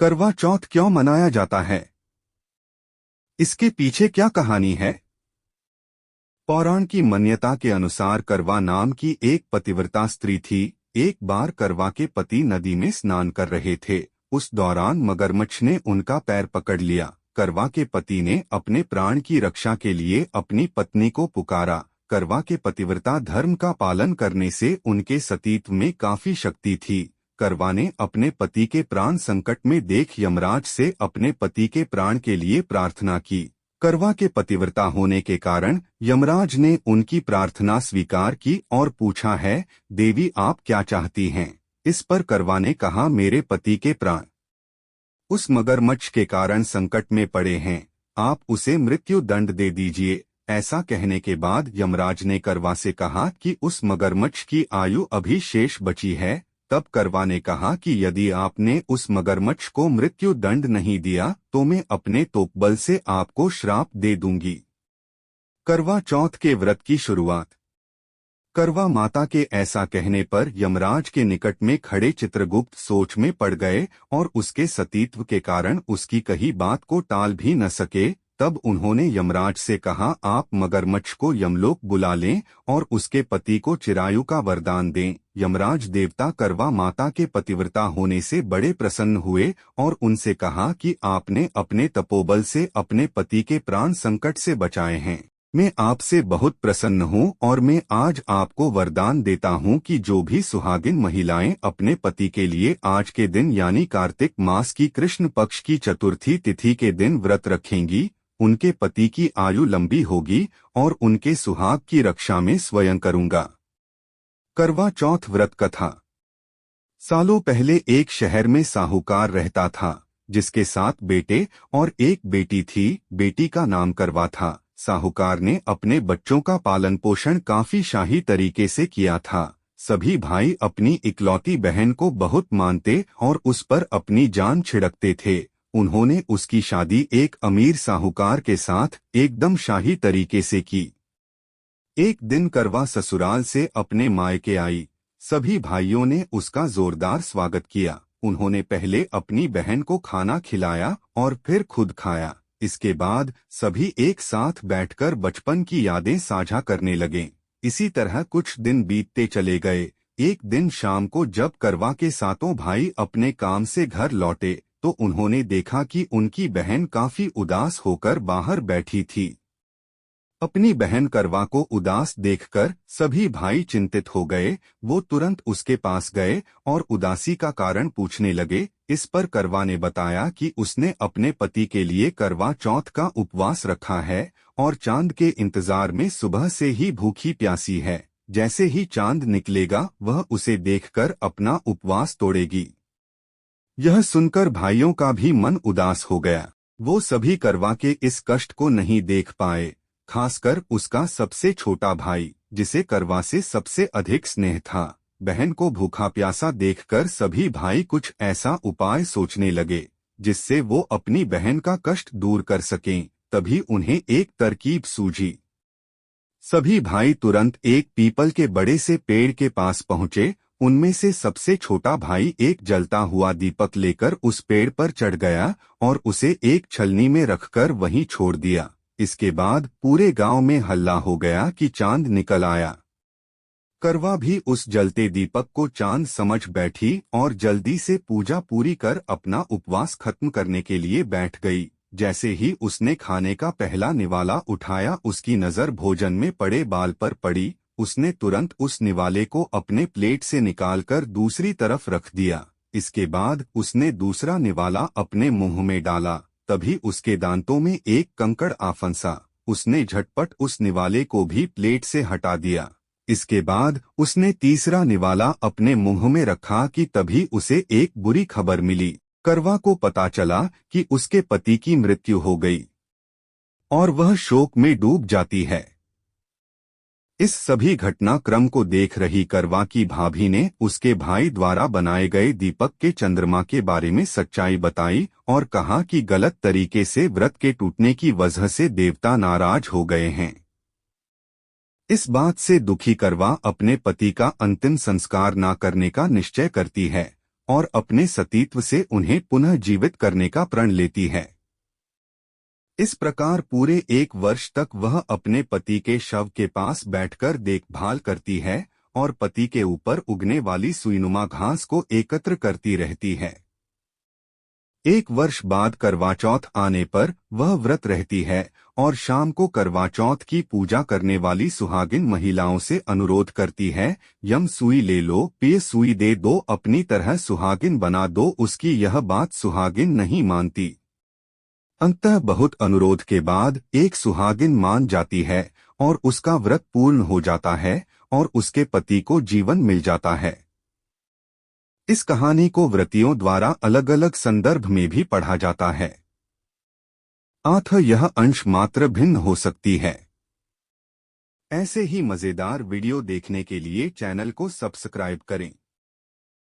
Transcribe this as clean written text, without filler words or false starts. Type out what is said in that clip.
करवा चौथ क्यों मनाया जाता है? इसके पीछे क्या कहानी है? पौराण की मान्यता के अनुसार करवा नाम की एक पतिव्रता स्त्री थी। एक बार करवा के पति नदी में स्नान कर रहे थे। उस दौरान मगरमच्छ ने उनका पैर पकड़ लिया। करवा के पति ने अपने प्राण की रक्षा के लिए अपनी पत्नी को पुकारा। करवा के पतिव्रता धर्म का पालन करने से उनके सतीत्व में काफी शक्ति थी। करवा ने अपने पति के प्राण संकट में देख यमराज से अपने पति के प्राण के लिए प्रार्थना की। करवा के पतिव्रता होने के कारण यमराज ने उनकी प्रार्थना स्वीकार की और पूछा है, देवी आप क्या चाहती हैं? इस पर करवा ने कहा, मेरे पति के प्राण उस मगरमच्छ के कारण संकट में पड़े हैं, आप उसे मृत्यु दंड दे दीजिए। ऐसा कहने के बाद यमराज ने करवा से कहा कि उस मगरमच्छ की आयु अभी शेष बची है। तब करवा ने कहा कि यदि आपने उस मगरमच्छ को मृत्यु दंड नहीं दिया तो मैं अपने तोकबल से आपको श्राप दे दूंगी। करवा चौथ के व्रत की शुरुआत। करवा माता के ऐसा कहने पर यमराज के निकट में खड़े चित्रगुप्त सोच में पड़ गए और उसके सतीत्व के कारण उसकी कही बात को टाल भी न सके। तब उन्होंने यमराज से कहा, आप मगरमच्छ को यमलोक बुला लें और उसके पति को चिरायु का वरदान दें। यमराज देवता करवा माता के पतिव्रता होने से बड़े प्रसन्न हुए और उनसे कहा कि आपने अपने तपोबल से अपने पति के प्राण संकट से बचाए हैं। मैं आपसे बहुत प्रसन्न हूँ और मैं आज आपको वरदान देता हूँ कि जो भी सुहागिन महिलाएं अपने पति के लिए आज के दिन यानी कार्तिक मास की कृष्ण पक्ष की चतुर्थी तिथि के दिन व्रत रखेंगी, उनके पति की आयु लंबी होगी और उनके सुहाग की रक्षा में स्वयं करूंगा। करवा चौथ व्रत कथा। सालों पहले एक शहर में साहूकार रहता था, जिसके 7 बेटे और एक बेटी थी। बेटी का नाम करवा था। साहूकार ने अपने बच्चों का पालन पोषण काफी शाही तरीके से किया था। सभी भाई अपनी इकलौती बहन को बहुत मानते और उस पर अपनी जान छिड़कते थे। उन्होंने उसकी शादी एक अमीर साहूकार के साथ एकदम शाही तरीके से की। एक दिन करवा ससुराल से अपने मायके आई। सभी भाइयों ने उसका जोरदार स्वागत किया। उन्होंने पहले अपनी बहन को खाना खिलाया और फिर खुद खाया। इसके बाद सभी एक साथ बैठकर बचपन की यादें साझा करने लगे। इसी तरह कुछ दिन बीतते चले गए। एक दिन शाम को जब करवा के 7 भाई अपने काम से घर लौटे तो उन्होंने देखा कि उनकी बहन काफी उदास होकर बाहर बैठी थी। अपनी बहन करवा को उदास देखकर सभी भाई चिंतित हो गए। वो तुरंत उसके पास गए और उदासी का कारण पूछने लगे। इस पर करवा ने बताया कि उसने अपने पति के लिए करवा चौथ का उपवास रखा है और चांद के इंतजार में सुबह से ही भूखी प्यासी है। जैसे ही चांद निकलेगा वह उसे देखकर अपना उपवास तोड़ेगी। यह सुनकर भाइयों का भी मन उदास हो गया। वो सभी करवा के इस कष्ट को नहीं देख पाए, खासकर उसका सबसे छोटा भाई, जिसे करवा से सबसे अधिक स्नेह था। बहन को भूखा प्यासा देखकर सभी भाई कुछ ऐसा उपाय सोचने लगे जिससे वो अपनी बहन का कष्ट दूर कर सकें। तभी उन्हें एक तरकीब सूझी। सभी भाई तुरंत एक पीपल के बड़े से पेड़ के पास पहुंचे। उनमें से सबसे छोटा भाई एक जलता हुआ दीपक लेकर उस पेड़ पर चढ़ गया और उसे एक छलनी में रखकर वहीं छोड़ दिया। इसके बाद पूरे गांव में हल्ला हो गया कि चांद निकल आया। करवा भी उस जलते दीपक को चांद समझ बैठी और जल्दी से पूजा पूरी कर अपना उपवास खत्म करने के लिए बैठ गई। जैसे ही उसने खाने का पहला निवाला उठाया, उसकी नजर भोजन में पड़े बाल पर पड़ी। उसने तुरंत उस निवाले को अपने प्लेट से निकालकर दूसरी तरफ रख दिया। इसके बाद उसने दूसरा निवाला अपने मुंह में डाला। तभी उसके दांतों में एक कंकड़ आ फंसा। उसने झटपट उस निवाले को भी प्लेट से हटा दिया। इसके बाद उसने तीसरा निवाला अपने मुंह में रखा कि तभी उसे एक बुरी खबर मिली। करवा को पता चला कि उसके पति की मृत्यु हो गई और वह शोक में डूब जाती है। इस सभी घटनाक्रम को देख रही करवा की भाभी ने उसके भाई द्वारा बनाए गए दीपक के चंद्रमा के बारे में सच्चाई बताई और कहा कि गलत तरीके से व्रत के टूटने की वजह से देवता नाराज हो गए हैं। इस बात से दुखी करवा अपने पति का अंतिम संस्कार न करने का निश्चय करती है। और अपने सतीत्व से उन्हें पुनः जीवित करने का प्रण लेती है। इस प्रकार पूरे 1 वर्ष तक वह अपने पति के शव के पास बैठकर देखभाल करती है और पति के ऊपर उगने वाली सुईनुमा घास को एकत्र करती रहती है। 1 वर्ष बाद करवा चौथ आने पर वह व्रत रहती है और शाम को करवा चौथ की पूजा करने वाली सुहागिन महिलाओं से अनुरोध करती है, यम सुई ले लो, पिय सुई दे दो, अपनी तरह सुहागिन बना दो। उसकी यह बात सुहागिन नहीं मानती। अंततः बहुत अनुरोध के बाद एक सुहागिन मान जाती है और उसका व्रत पूर्ण हो जाता है और उसके पति को जीवन मिल जाता है। इस कहानी को व्रतियों द्वारा अलग अलग संदर्भ में भी पढ़ा जाता है, अतः यह अंश मात्र भिन्न हो सकती है। ऐसे ही मजेदार वीडियो देखने के लिए चैनल को सब्सक्राइब करें।